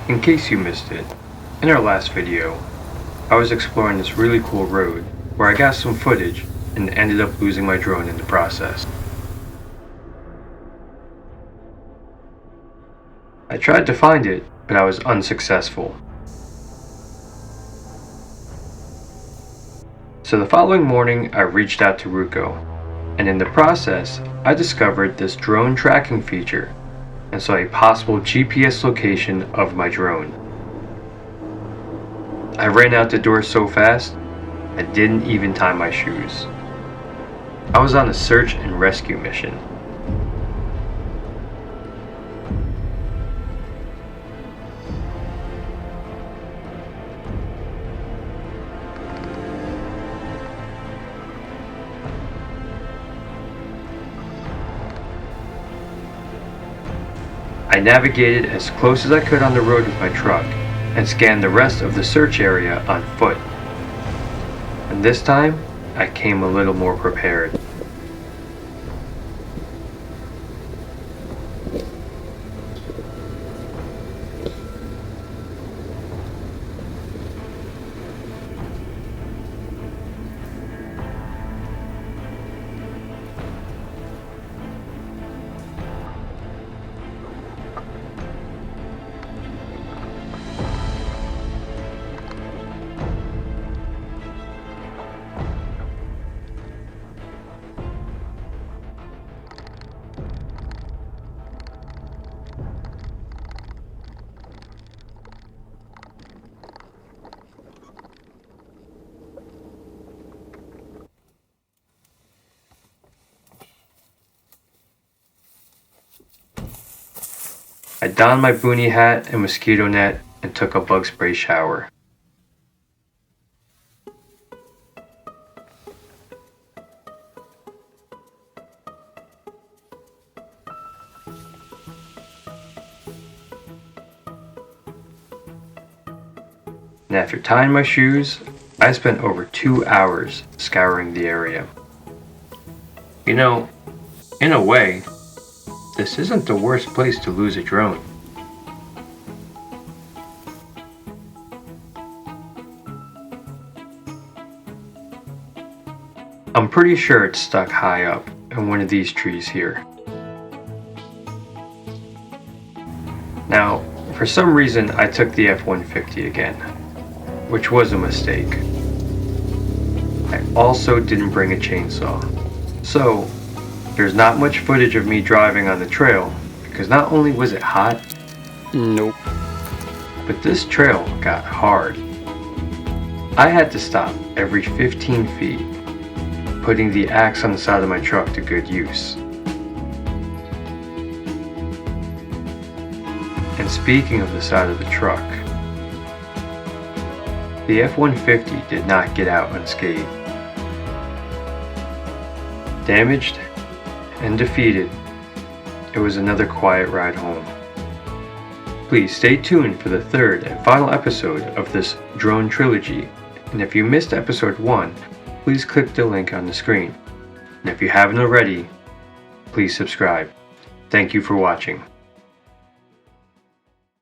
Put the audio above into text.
In case you missed it, in our last video, I was exploring this really cool road where I got some footage and ended up losing my drone in the process. I tried to find it, but I was unsuccessful. So the following morning I reached out to Ruko, and in the process I discovered this drone tracking feature and saw a possible GPS location of my drone. I ran out the door so fast I didn't even tie my shoes. I was on a search and rescue mission. I navigated as close as I could on the road with my truck and scanned the rest of the search area on foot. And this time, I came a little more prepared. I donned my boonie hat and mosquito net and took a bug spray shower. And after tying my shoes, I spent over 2 hours scouring the area. You know, in a way, this isn't the worst place to lose a drone. I'm pretty sure it's stuck high up in one of these trees here. Now, for some reason I took the F-150 again, which was a mistake. I also didn't bring a chainsaw, so there's not much footage of me driving on the trail because not only was it hot, Nope. but this trail got hard. I had to stop every 15 feet, putting the axe on the side of my truck to good use. And speaking of the side of the truck, the F-150 did not get out unscathed. Damaged and defeated, it was another quiet ride home. Please stay tuned for the third and final episode of this drone trilogy, and if you missed episode 1, please click the link on the screen. And if you haven't already, please subscribe. Thank you for watching.